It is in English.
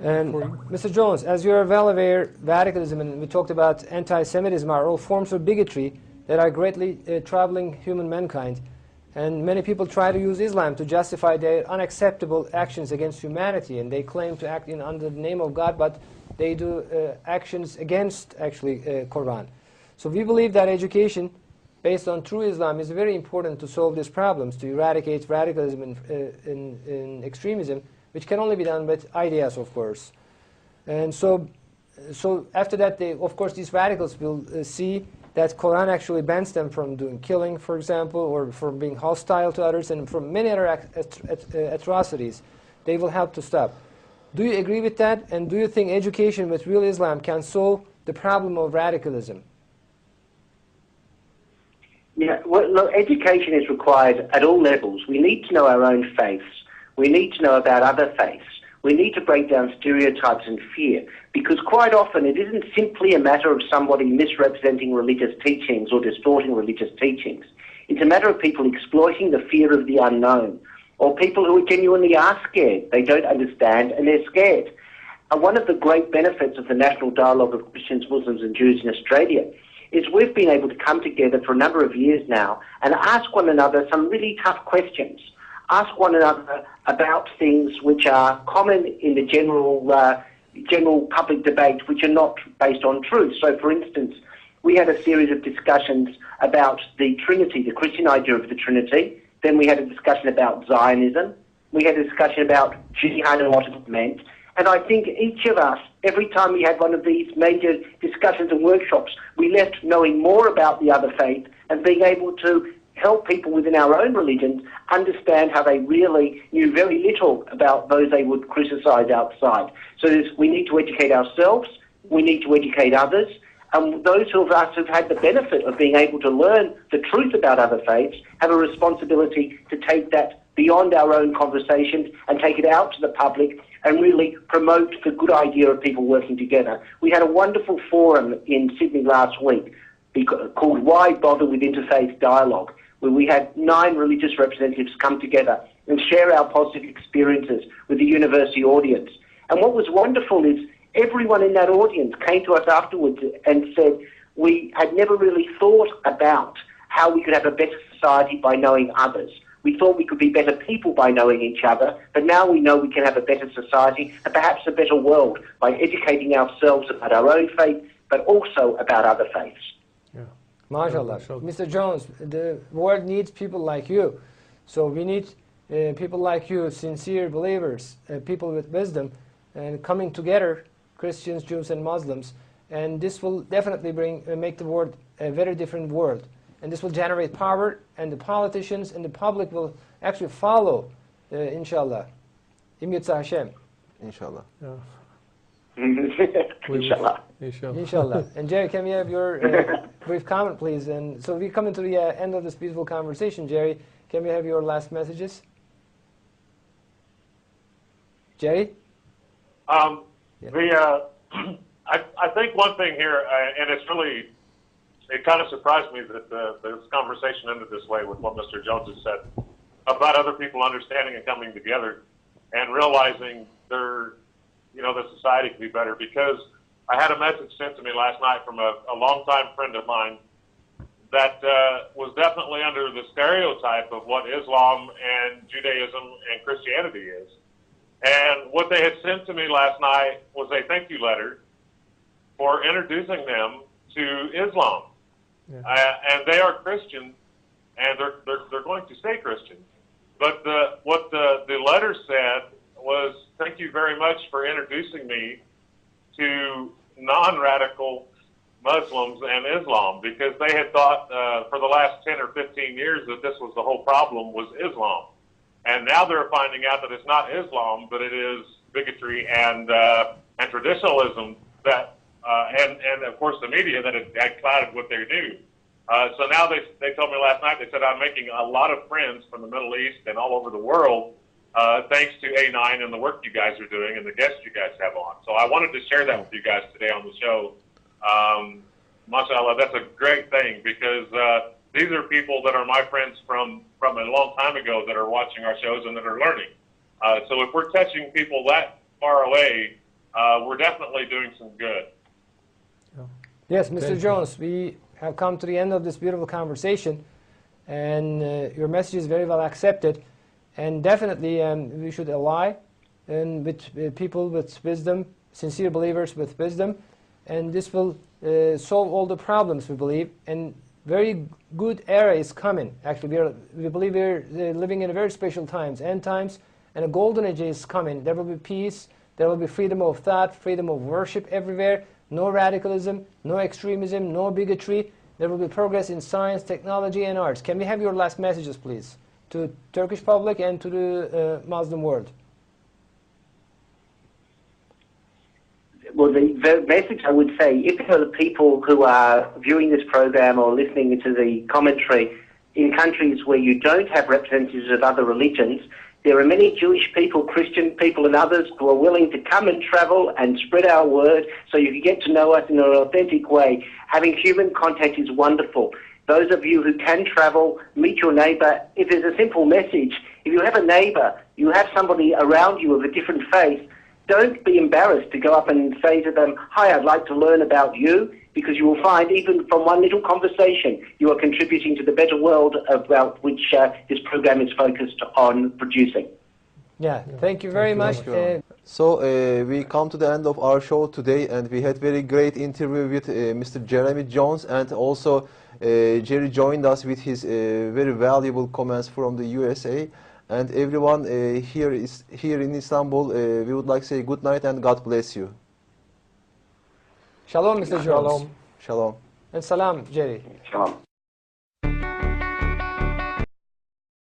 And Mr. Jones, as you're well aware, radicalism, and we talked about anti-Semitism, are all forms of bigotry that are greatly troubling human mankind. And many people try to use Islam to justify their unacceptable actions against humanity, and they claim to act under the name of God, but they do actions against, actually, Quran. So we believe that education based on true Islam is very important to solve these problems, to eradicate radicalism and extremism, which can only be done with ideas, of course. And so after that, of course, these radicals will see that Quran actually bans them from doing killing, for example, or from being hostile to others, and from many other atrocities. They will help to stop. Do you agree with that? And do you think education with real Islam can solve the problem of radicalism? Yeah, well, look, education is required at all levels. We need to know our own faiths. We need to know about other faiths. We need to break down stereotypes and fear, because quite often it isn't simply a matter of somebody misrepresenting religious teachings or distorting religious teachings. It's a matter of people exploiting the fear of the unknown, or people who genuinely are scared. They don't understand and they're scared. And one of the great benefits of the National Dialogue of Christians, Muslims and Jews in Australia is we've been able to come together for a number of years now and ask one another some really tough questions. Ask one another about things which are common in the general public debate, which are not based on truth. So, for instance, we had a series of discussions about the Trinity, the Christian idea of the Trinity. Then we had a discussion about Zionism. We had a discussion about jihad and what it meant. And I think each of us, every time we had one of these major discussions and workshops, we left knowing more about the other faith and being able to help people within our own religions understand how they really knew very little about those they would criticize outside. So we need to educate ourselves, we need to educate others, and those of us who've had the benefit of being able to learn the truth about other faiths have a responsibility to take that beyond our own conversations and take it out to the public and really promote the good idea of people working together. We had a wonderful forum in Sydney last week called Why Bother with Interfaith Dialogue, where we had 9 religious representatives come together and share our positive experiences with the university audience. And what was wonderful is everyone in that audience came to us afterwards and said, we had never really thought about how we could have a better society by knowing others. We thought we could be better people by knowing each other, but now we know we can have a better society and perhaps a better world by educating ourselves about our own faith, but also about other faiths. Yeah. MashaAllah. Mr. Jones, the world needs people like you. So we need people like you, sincere believers, people with wisdom, and coming together, Christians, Jews, and Muslims. And this will definitely make the world a very different world. And this will generate power, and the politicians and the public will actually follow, inshallah. Imyutza Hashem. Inshallah. Yeah. Inshallah. Inshallah. And Jerry, can we have your brief comment, please? And so we come into the end of this beautiful conversation. Jerry, can we have your last messages? Jerry? I think one thing here, and it's really, it kind of surprised me that this conversation ended this way with what Mr. Jones has said about other people understanding and coming together and realizing the society could be better. Because I had a message sent to me last night from a longtime friend of mine that was definitely under the stereotype of what Islam and Judaism and Christianity is. And what they had sent to me last night was a thank you letter for introducing them to Islam. Yeah. And they are Christian, and they're going to stay Christian. But what the letter said was, thank you very much for introducing me to non-radical Muslims and Islam, because they had thought for the last 10 or 15 years that this was the whole problem was Islam. And now they're finding out that it's not Islam, but it is bigotry and traditionalism that and of course the media that had clouded what they do. So now they told me last night, they said, I'm making a lot of friends from the Middle East and all over the world thanks to A9 and the work you guys are doing and the guests you guys have on. So I wanted to share that with you guys today on the show. MashaAllah, that's a great thing, because these are people that are my friends from a long time ago that are watching our shows and that are learning. So if we're touching people that far away, we're definitely doing some good. Yes, Mr. Thank you. Jones, we have come to the end of this beautiful conversation, and your message is very well accepted. And definitely, we should ally with people with wisdom, sincere believers with wisdom, and this will solve all the problems, we believe. And very good era is coming. Actually, we believe we're living in a very special times, end times, and a golden age is coming. There will be peace, there will be freedom of thought, freedom of worship everywhere, no radicalism, no extremism, no bigotry. There will be progress in science, technology, and arts. Can we have your last messages, please, to Turkish public and to the Muslim world? Well, the message I would say, if there are people who are viewing this program or listening to the commentary in countries where you don't have representatives of other religions, there are many Jewish people, Christian people, and others who are willing to come and travel and spread our word so you can get to know us in an authentic way. Having human contact is wonderful. Those of you who can travel, meet your neighbour. If there's a simple message, if you have a neighbour, you have somebody around you of a different faith, don't be embarrassed to go up and say to them, "Hi, I'd like to learn about you," because you will find even from one little conversation you are contributing to the better world about which this program is focused on producing. Yeah, thank you very much. So we come to the end of our show today, and we had very great interview with Mr. Jeremy Jones, and also Jerry joined us with his very valuable comments from the USA. And everyone here in Istanbul, we would like to say good night and God bless you. Shalom, Mr. Jones. Shalom. Shalom. And salam, Jerry. Shalom.